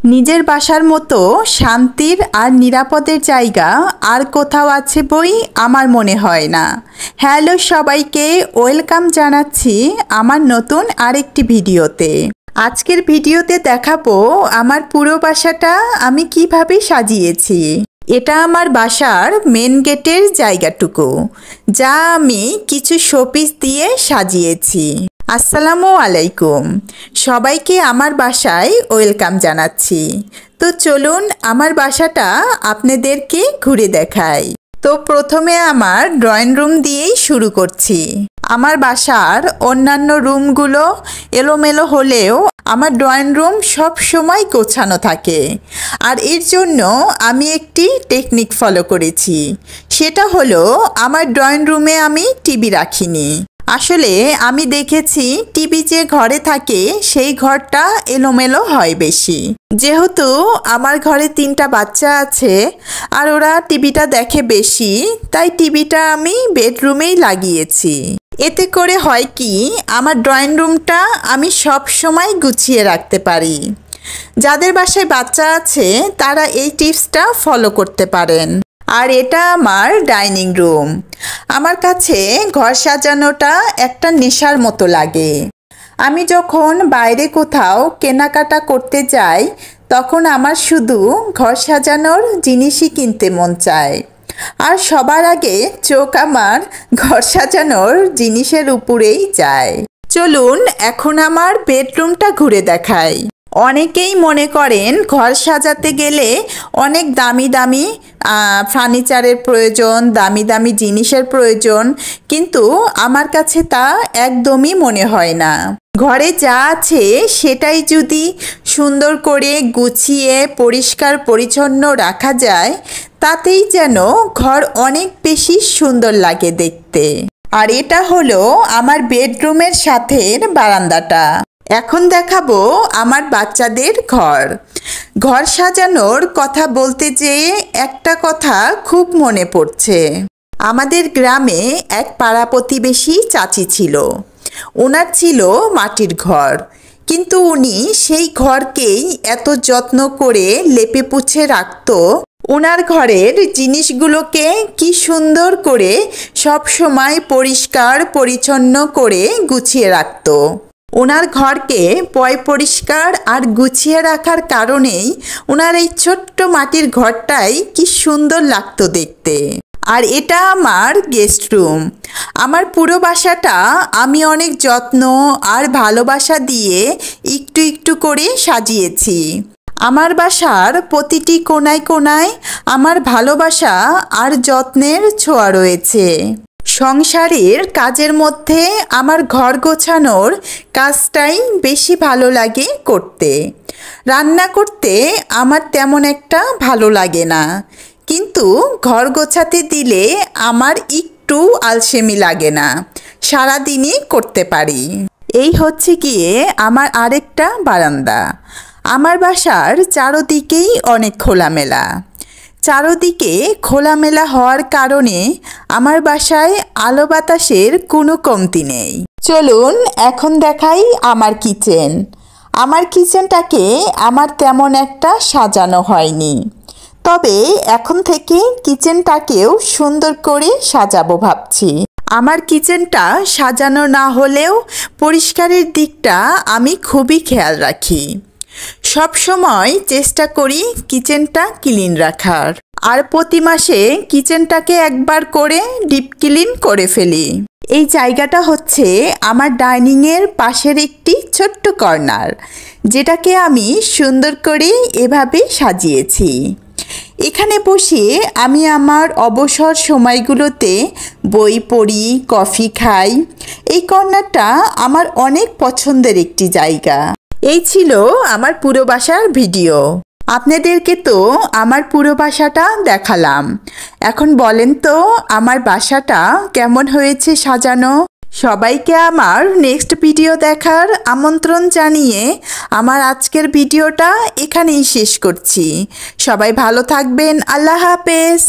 নিজের বাসার মতো শান্তির আর নিরাপদের জায়গা আর কোথাও আছে বই আমার মনে হয় না। হ্যালো সবাইকে, ওয়েলকাম জানাচ্ছি আমার নতুন আরেকটি ভিডিওতে। আজকের ভিডিওতে দেখাবো আমার পুরো বাসাটা আমি কিভাবে সাজিয়েছি। এটা আমার বাসার মেন গেটের জায়গাটুকু, যা আমি কিছু শোপিস দিয়ে সাজিয়েছি। আসসালামু আলাইকুম, সবাইকে আমার বাসায় ওয়েলকাম জানাচ্ছি। তো চলুন আমার বাসাটা আপনাদেরকে ঘুরে দেখাই। তো প্রথমে আমার ড্রয়িং রুম দিয়েই শুরু করছি। আমার বাসার অন্যান্য রুমগুলো এলোমেলো হলেও আমার ড্রয়িং রুম সব সময় গোছানো থাকে, আর এর জন্য আমি একটি টেকনিক ফলো করেছি। সেটা হলো আমার ড্রয়িং রুমে আমি টিভি রাখিনি। আসলে আমি দেখেছি টিভি যে ঘরে থাকে সেই ঘরটা এলোমেলো হয় বেশি। যেহেতু আমার ঘরে 3টা বাচ্চা আছে আর ওরা টিভিটা দেখে বেশি, তাই টিভিটা আমি বেডরুমেই লাগিয়েছি। এতে করে হয় কি, আমার ড্রয়িং রুমটা আমি সব সময় গুছিয়ে রাখতে পারি। যাদের বাসায় বাচ্চা আছে তারা এই টিপসটা ফলো করতে পারেন। আর এটা আমার ডাইনিং রুম। আমার কাছে ঘর সাজানোটা একটা নেশার মতো লাগে। আমি যখন বাইরে কোথাও কেনাকাটা করতে যাই তখন আমার শুধু ঘর সাজানোর জিনিসই কিনতে মন চায়, আর সবার আগে চোখ আমার ঘর সাজানোর জিনিসের উপরেই যায়। চলুন এখন আমার বেডরুমটা ঘুরে দেখাই। অনেকেই মনে করেন ঘর সাজাতে গেলে অনেক দামি দামি ফার্নিচারের প্রয়োজন, দামি দামি জিনিসের প্রয়োজন, কিন্তু আমার কাছে তা একদমই মনে হয় না। ঘরে যা আছে সেটাই যদি সুন্দর করে গুছিয়ে পরিষ্কার পরিচ্ছন্ন রাখা যায়, তাতেই যেন ঘর অনেক বেশি সুন্দর লাগে দেখতে। আর এটা হলো আমার বেডরুমের সাথের বারান্দাটা। এখন দেখাবো আমার বাচ্চাদের ঘর। ঘর সাজানোর কথা বলতে যেয়ে একটা কথা খুব মনে পড়ছে। আমাদের গ্রামে এক পাড়া প্রতিবেশী চাচি ছিল। ওনার ছিল মাটির ঘর, কিন্তু উনি সেই ঘরকেই এত যত্ন করে লেপে পুছে রাখত। ওনার ঘরের জিনিসগুলোকে কি সুন্দর করে সব সময় পরিষ্কার পরিচ্ছন্ন করে গুছিয়ে রাখত। ওনার ঘরকে পরিষ্কার আর গুছিয়ে রাখার কারণেই ওনার এই ছোট্ট মাটির ঘরটাই কি সুন্দর লাগতো দেখতে। আর এটা আমার গেস্ট রুম। আমার পুরো বাসাটা আমি অনেক যত্ন আর ভালোবাসা দিয়ে একটু একটু করে সাজিয়েছি। আমার বাসার প্রতিটি কোণায় কোণায় আমার ভালোবাসা আর যত্নের ছোঁয়া রয়েছে। সংসারের কাজের মধ্যে আমার ঘর গোছানোর কাজটাই বেশি ভালো লাগে করতে। রান্না করতে আমার তেমন একটা ভালো লাগে না, কিন্তু ঘর গোছাতে দিলে আমার একটু আলসেমি লাগে না, সারাদিনই করতে পারি। এই হচ্ছে গিয়ে আমার আরেকটা বারান্দা। আমার বাসার চারদিকেই অনেক খোলামেলা। চারদিকে খোলামেলা হওয়ার কারণে আমার বাসায় আলো বাতাসের কোনো কমতি নেই। চলুন এখন দেখাই আমার কিচেন। আমার কিচেনটাকে আমার তেমন একটা সাজানো হয়নি, তবে এখন থেকে কিচেনটাকেও সুন্দর করে সাজাবো ভাবছি। আমার কিচেনটা সাজানো না হলেও পরিষ্কারের দিকটা আমি খুবই খেয়াল রাখি। সব সময় চেষ্টা করি কিচেনটা ক্লিন রাখার, আর প্রতি মাসে কিচেনটাকে একবার করে ডিপ ক্লিন করে ফেলি। এই জায়গাটা হচ্ছে আমার ডাইনিংয়ের পাশের একটি ছোট্ট কর্নার, যেটাকে আমি সুন্দর করে এভাবে সাজিয়েছি। এখানে বসে আমি আমার অবসর সময়গুলোতে বই পড়ি, কফি খাই। এই কর্নারটা আমার অনেক পছন্দের একটি জায়গা। এই ছিল আমার পুরো বাসার ভিডিও। আপনাদেরকে তো আমার পুরো বাসাটা দেখালাম। এখন বলেন তো আমার বাসাটা কেমন হয়েছে সাজানো। সবাইকে আমার নেক্সট ভিডিও দেখার আমন্ত্রণ জানিয়ে আমার আজকের ভিডিওটা এখানেই শেষ করছি। সবাই ভালো থাকবেন। আল্লাহ হাফেজ।